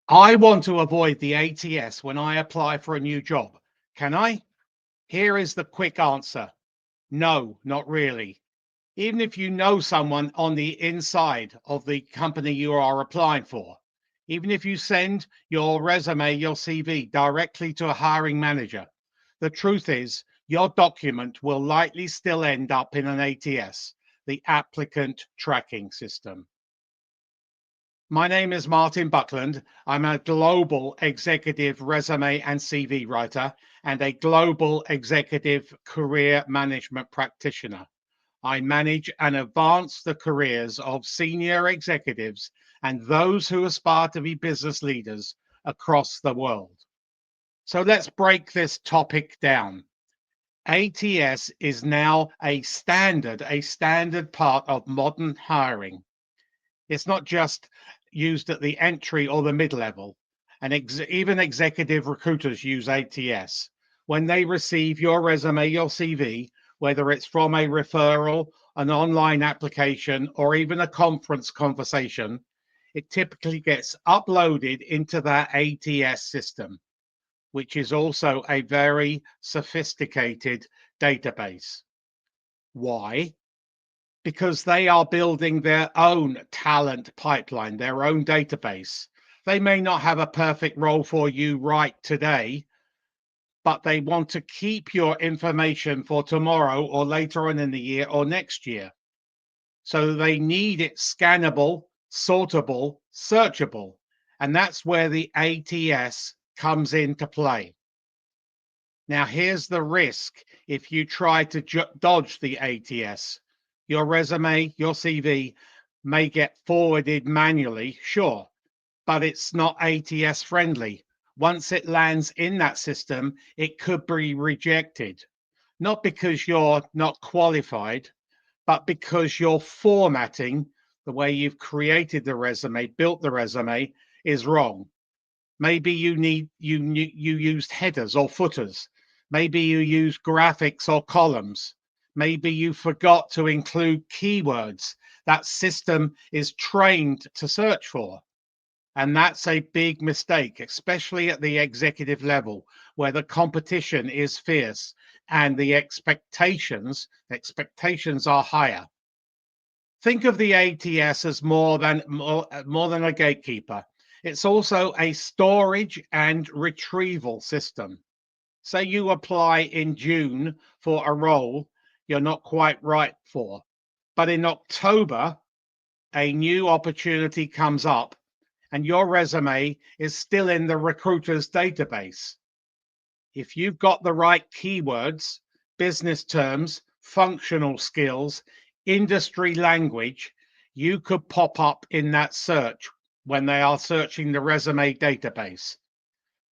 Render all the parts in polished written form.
I want to avoid the ATS when I apply for a new job. Can I? Here is the quick answer. No, not really. Even if you know someone on the inside of the company you are applying for, even if you send your resume, your CV directly to a hiring manager, the truth is your document will likely still end up in an ATS, the Applicant Tracking System. My name is Martin Buckland. I'm a global executive resume and CV writer and a global executive career management practitioner. I manage and advance the careers of senior executives and those who aspire to be business leaders across the world. So let's break this topic down. ATS is now a standard part of modern hiring. It's not just used at the entry or the mid-level, and even executive recruiters use ATS. When they receive your resume, your CV, whether it's from a referral, an online application, or even a conference conversation, it typically gets uploaded into that ATS system, which is also a very sophisticated database. Why? Because they are building their own talent pipeline, their own database. They may not have a perfect role for you right today, but they want to keep your information for tomorrow or later on in the year or next year. So they need it scannable, sortable, searchable. And that's where the ATS comes into play. Now, here's the risk if you try to dodge the ATS. Your resume, your CV may get forwarded manually, sure, but it's not ATS friendly. Once it lands in that system, it could be rejected, not because you're not qualified, but because your formatting, the way you've created the resume, built the resume, is wrong. Maybe you used headers or footers. Maybe you used graphics or columns. Maybe you forgot to include keywords that system is trained to search for. And that's a big mistake, especially at the executive level where the competition is fierce and the expectations are higher. Think of the ATS as more than a gatekeeper. It's also a storage and retrieval system. Say you apply in June for a role you're not quite right for, but in October, a new opportunity comes up and your resume is still in the recruiter's database. If you've got the right keywords, business terms, functional skills, industry language, you could pop up in that search when they are searching the resume database.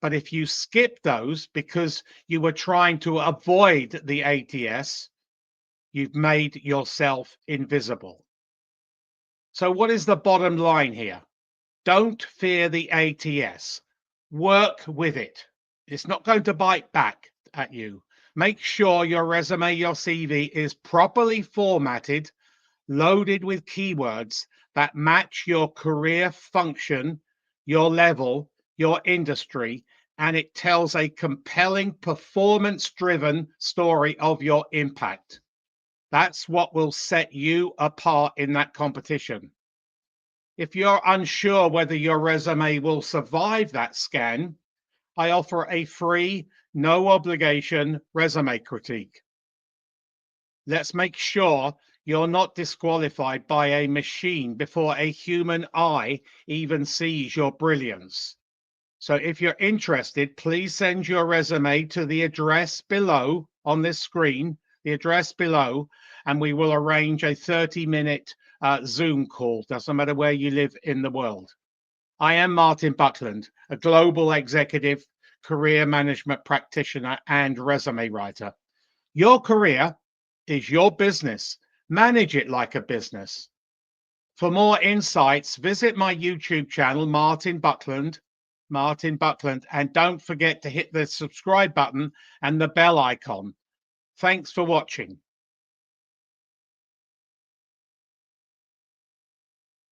But if you skip those because you were trying to avoid the ATS, you've made yourself invisible. So what is the bottom line here? Don't fear the ATS. Work with it. It's not going to bite back at you. Make sure your resume, your CV is properly formatted, loaded with keywords that match your career function, your level, your industry, and it tells a compelling performance-driven story of your impact. That's what will set you apart in that competition. If you're unsure whether your resume will survive that scan, I offer a free, no obligation resume critique. Let's make sure you're not disqualified by a machine before a human eye even sees your brilliance. So if you're interested, please send your resume to the address below on this screen, the address below, and we will arrange a 30-minute Zoom call. Doesn't matter where you live in the world. I am Martin Buckland, a global executive career management practitioner and resume writer. Your career is your business. Manage it like a business. For more insights, visit my YouTube channel, Martin Buckland, and don't forget to hit the subscribe button and the bell icon. Thanks for watching.